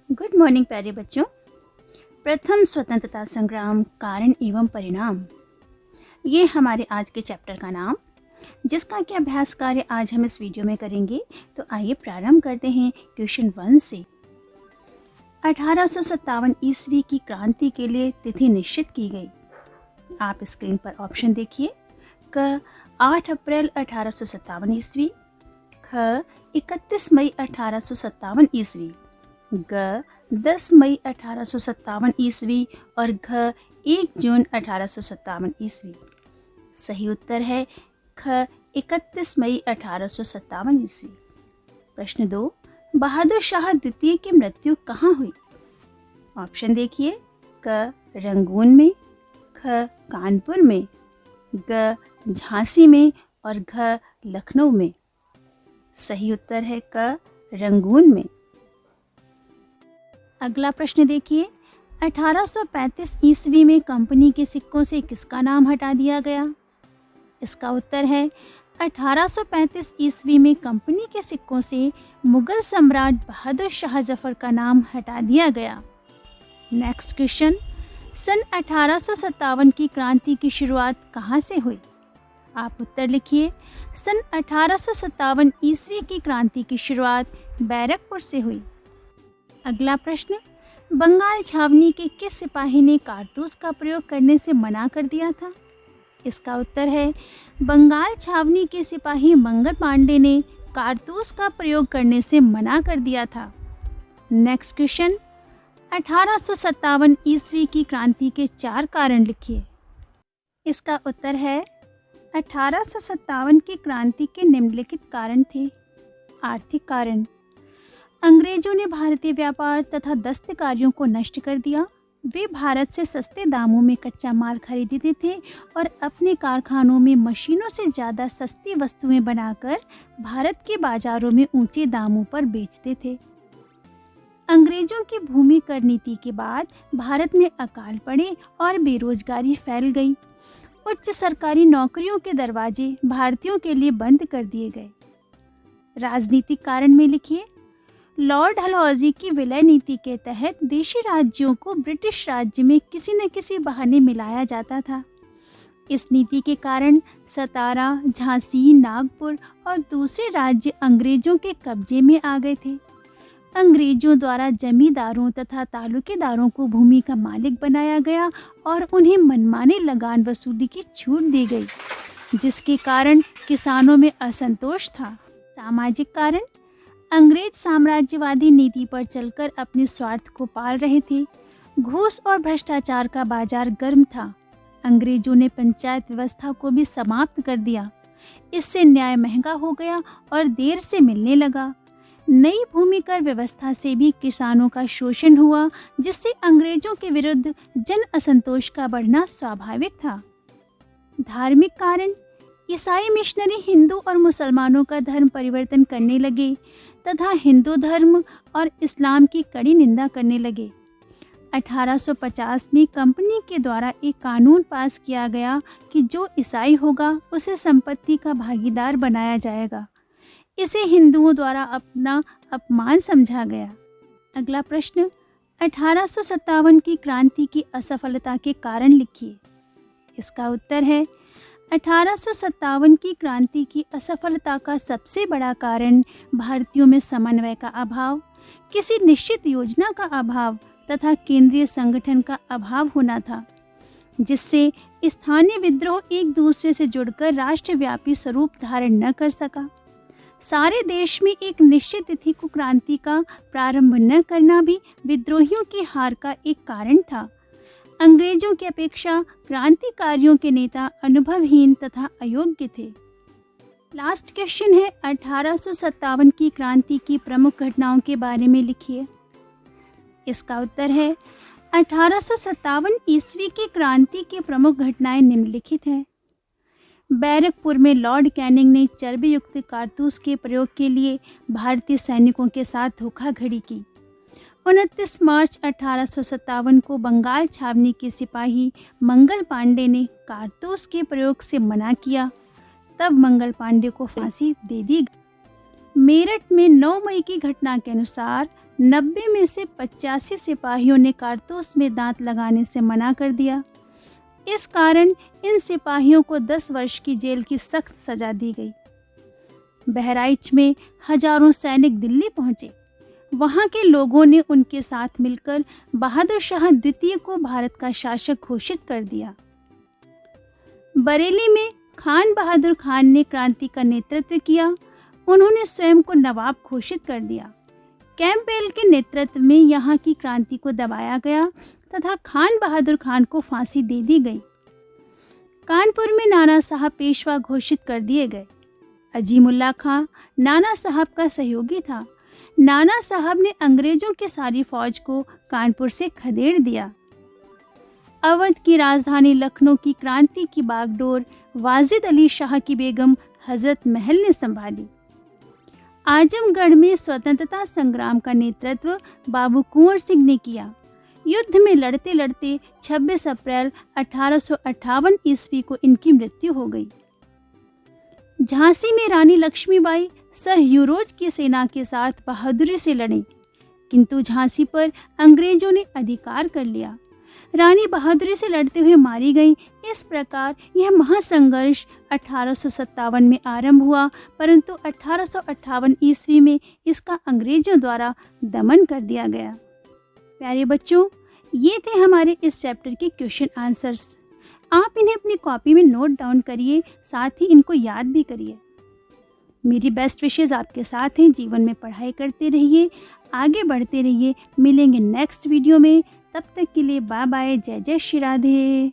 Good morning प्यारे बच्चों। प्रथम स्वतंत्रता संग्राम कारण एवं परिणाम, ये हमारे आज के चैप्टर का नाम, जिसका कि अभ्यास कार्य आज हम इस वीडियो में करेंगे। तो आइए प्रारंभ करते हैं क्वेश्चन 1 से। 1857 ईस्वी की क्रांति के लिए तिथि निश्चित की गई। आप स्क्रीन पर ऑप्शन देखिए। क 8 अप्रैल 1857 ईस्वी, ख 31 मई 1857 ईस्वी, ग 10 मई 1857 ईस्वी और घ 1 जून 1857 ईस्वी। सही उत्तर है ख 31 मई 1857 ईस्वी। प्रश्न 2, बहादुर शाह द्वितीय की मृत्यु कहाँ हुई? ऑप्शन देखिए। क रंगून में, ख कानपुर में, ग झांसी में और घ लखनऊ में। सही उत्तर है क रंगून में। अगला प्रश्न देखिए। 1835 ईस्वी में कंपनी के सिक्कों से किसका नाम हटा दिया गया? इसका उत्तर है 1835 ईस्वी में कंपनी के सिक्कों से मुगल सम्राट बहादुर शाह जफर का नाम हटा दिया गया। नेक्स्ट क्वेश्चन, सन 1857 की क्रांति की शुरुआत कहाँ से हुई? आप उत्तर लिखिए। सन 1857 ईस्वी की क्रांति की शुरुआत बैरकपुर से हुई। अगला प्रश्न, बंगाल छावनी के किस सिपाही ने कारतूस का प्रयोग करने से मना कर दिया था? इसका उत्तर है बंगाल छावनी के सिपाही मंगल पांडे ने कारतूस का प्रयोग करने से मना कर दिया था। नेक्स्ट क्वेश्चन, 1857 ईस्वी की क्रांति के 4 कारण लिखिए। इसका उत्तर है 1857 की क्रांति के निम्नलिखित कारण थे। आर्थिक कारण, अंग्रेजों ने भारतीय व्यापार तथा दस्तकारियों को नष्ट कर दिया। वे भारत से सस्ते दामों में कच्चा माल खरीदते थे और अपने कारखानों में मशीनों से ज़्यादा सस्ती वस्तुएं बनाकर भारत के बाजारों में ऊंचे दामों पर बेचते थे। अंग्रेजों की भूमि कर नीति के बाद भारत में अकाल पड़े और बेरोजगारी फैल गई। उच्च सरकारी नौकरियों के दरवाजे भारतीयों के लिए बंद कर दिए गए। राजनीतिक कारण में लिखिए। लॉर्ड डलहौजी की विलय नीति के तहत देशी राज्यों को ब्रिटिश राज्य में किसी न किसी बहाने मिलाया जाता था। इस नीति के कारण सतारा, झांसी, नागपुर और दूसरे राज्य अंग्रेजों के कब्जे में आ गए थे। अंग्रेजों द्वारा जमींदारों तथा तालुकेदारों को भूमि का मालिक बनाया गया और उन्हें मनमाने लगान वसूली की छूट दी गई, जिसके कारण किसानों में असंतोष था। सामाजिक कारण, अंग्रेज साम्राज्यवादी नीति पर चलकर अपने स्वार्थ को पाल रहे थे। घूस और भ्रष्टाचार का बाजार गर्म था। अंग्रेजों ने पंचायत व्यवस्था को भी समाप्त कर दिया। इससे न्याय महंगा हो गया और देर से मिलने लगा। नई भूमि कर व्यवस्था से भी किसानों का शोषण हुआ, जिससे अंग्रेजों के विरुद्ध जन असंतोष का बढ़ना स्वाभाविक था। धार्मिक कारण, ईसाई मिशनरी हिंदू और मुसलमानों का धर्म परिवर्तन करने लगे तथा हिंदू धर्म और इस्लाम की कड़ी निंदा करने लगे। 1850 में कंपनी के द्वारा एक कानून पास किया गया कि जो ईसाई होगा उसे संपत्ति का भागीदार बनाया जाएगा। इसे हिंदुओं द्वारा अपना अपमान समझा गया। अगला प्रश्न, 1857 की क्रांति की असफलता के कारण लिखिए। इसका उत्तर है 1857 की क्रांति की असफलता का सबसे बड़ा कारण भारतीयों में समन्वय का अभाव, किसी निश्चित योजना का अभाव तथा केंद्रीय संगठन का अभाव होना था, जिससे स्थानीय विद्रोह एक दूसरे से जुड़कर राष्ट्रव्यापी स्वरूप धारण न कर सका। सारे देश में एक निश्चित तिथि को क्रांति का प्रारंभ न करना भी विद्रोहियों की हार का एक कारण था। अंग्रेजों की अपेक्षा क्रांतिकारियों के नेता अनुभवहीन तथा अयोग्य थे। लास्ट क्वेश्चन है 1857 की क्रांति की प्रमुख घटनाओं के बारे में लिखिए। इसका उत्तर है 1857 ईस्वी की क्रांति की प्रमुख घटनाएं निम्नलिखित हैं। बैरकपुर में लॉर्ड कैनिंग ने चर्बी युक्त कारतूस के प्रयोग के लिए भारतीय सैनिकों के साथ धोखाधड़ी की। 29 मार्च 1857 को बंगाल छावनी के सिपाही मंगल पांडे ने कारतूस के प्रयोग से मना किया। तब मंगल पांडे को फांसी दे दी। मेरठ में 9 मई की घटना के अनुसार 90 में से 85 सिपाहियों ने कारतूस में दांत लगाने से मना कर दिया। इस कारण इन सिपाहियों को 10 वर्ष की जेल की सख्त सजा दी गई। बहराइच में हजारों सैनिक दिल्ली पहुंचे। वहां के लोगों ने उनके साथ मिलकर बहादुर शाह द्वितीय को भारत का शासक घोषित कर दिया। बरेली में खान बहादुर खान ने क्रांति का नेतृत्व किया। उन्होंने स्वयं को नवाब घोषित कर दिया। कैंपबेल के नेतृत्व में यहाँ की क्रांति को दबाया गया तथा खान बहादुर खान को फांसी दे दी गई। कानपुर में नाना साहब पेशवा घोषित कर दिए गए। अजीमुल्ला खां नाना साहब का सहयोगी था। नाना साहब ने अंग्रेजों की सारी फौज को कानपुर से खदेड़ दिया। अवध की राजधानी लखनऊ की क्रांति की बागडोर वाजिद अली शाह की बेगम हजरत महल ने संभाली। आजमगढ़ में स्वतंत्रता संग्राम का नेतृत्व बाबू कुंवर सिंह ने किया। युद्ध में लड़ते लड़ते 26 अप्रैल 1858 ईस्वी को इनकी मृत्यु हो गई। झांसी में रानी लक्ष्मीबाई सर ह्यूरोज की सेना के साथ बहादुरी से लड़ी, किंतु झांसी पर अंग्रेजों ने अधिकार कर लिया। रानी बहादुरी से लड़ते हुए मारी गईं। इस प्रकार यह महासंघर्ष 1857 में आरंभ हुआ, परंतु 1858 ईस्वी में इसका अंग्रेजों द्वारा दमन कर दिया गया। प्यारे बच्चों, ये थे हमारे इस चैप्टर के क्वेश्चन आंसर्स। आप इन्हें अपनी कॉपी में नोट डाउन करिए, साथ ही इनको याद भी करिए। मेरी बेस्ट विशेज़ आपके साथ हैं। जीवन में पढ़ाई करते रहिए, आगे बढ़ते रहिए। मिलेंगे नेक्स्ट वीडियो में। तब तक के लिए बाय बाय। जय जय श्री राधे।